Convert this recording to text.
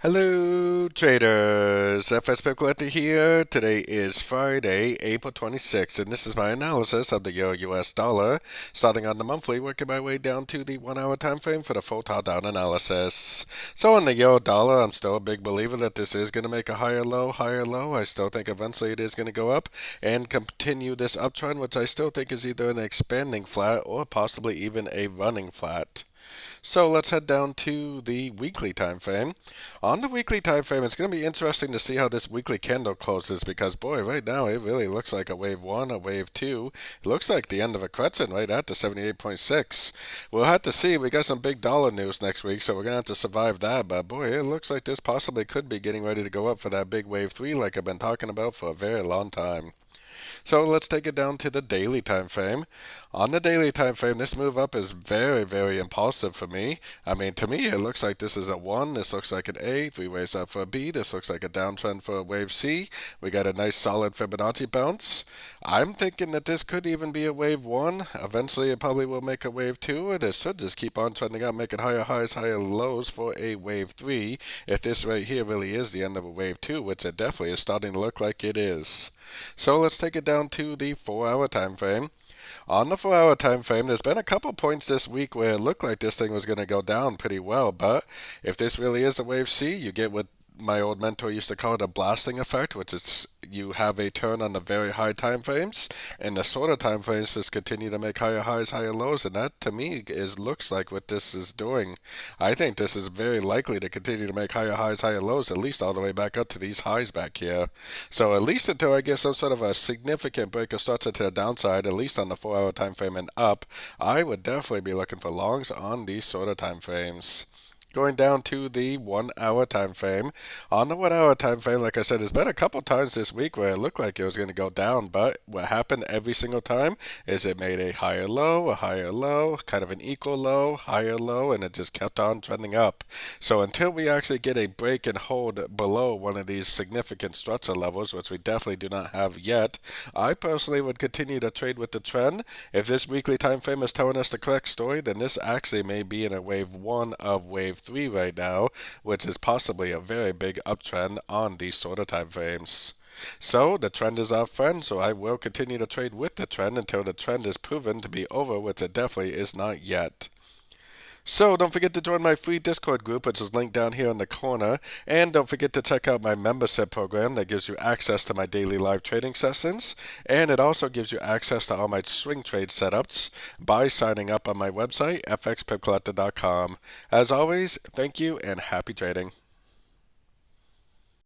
Hello traders, FX Pip Collector here. Today is Friday, April 26th, and this is my analysis of the Euro-US dollar, starting on the monthly, working my way down to the 1 hour time frame for the full top-down analysis. So on the Euro dollar, I'm still a big believer that this is going to make a higher low. I still think eventually it is going to go up and continue this uptrend, which I still think is either an expanding flat or possibly even a running flat. So let's head down to the weekly time frame. On the weekly time frame, it's going to be interesting to see how this weekly candle closes because, boy, right now it really looks like a wave 1, a wave 2. It looks like the end of a crescent right at the 78.6. We'll have to see. We got some big dollar news next week, so we're going to have to survive that. But, boy, it looks like this possibly could be getting ready to go up for that big wave 3 like I've been talking about for a very long time. So let's take it down to the daily time frame. On the daily time frame, this move up is very, very impulsive for me. I mean, to me, it looks like this is a 1. This looks like an A. 3 waves up for a B. This looks like a downtrend for a wave C. We got a nice solid Fibonacci bounce. I'm thinking that this could even be a wave 1. Eventually, it probably will make a wave 2. And it should just keep on trending up, making higher highs, higher lows for a wave 3. If this right here really is the end of a wave 2, which it definitely is starting to look like it is. So let's take it down to the 4-hour time frame. On the 4-hour time frame, there's been a couple points this week where it looked like this thing was going to go down pretty well, but if this really is a wave C, you get what my old mentor used to call it a blasting effect, which is you have a turn on the very high time frames, and the shorter time frames just continue to make higher highs, higher lows, and that to me looks like what this is doing. I think this is very likely to continue to make higher highs, higher lows, at least all the way back up to these highs back here. So at least until I get some sort of a significant break of structure to the downside, at least on the 4-hour time frame and up, I would definitely be looking for longs on these shorter time frames. Going down to the 1-hour time frame. On the 1-hour time frame, like I said, there's been a couple times this week where it looked like it was going to go down, but what happened every single time is it made a higher low, kind of an equal low, higher low, and it just kept on trending up. So until we actually get a break and hold below one of these significant structure levels, which we definitely do not have yet, I personally would continue to trade with the trend. If this weekly time frame is telling us the correct story, then this actually may be in a wave 1 of wave 3 right now, which is possibly a very big uptrend on these sort of time frames. So the trend is our friend, so I will continue to trade with the trend until the trend is proven to be over, which it definitely is not yet. So don't forget to join my free Discord group, which is linked down here in the corner. And don't forget to check out my membership program that gives you access to my daily live trading sessions. And it also gives you access to all my swing trade setups by signing up on my website, fxpipcollector.com. As always, thank you and happy trading.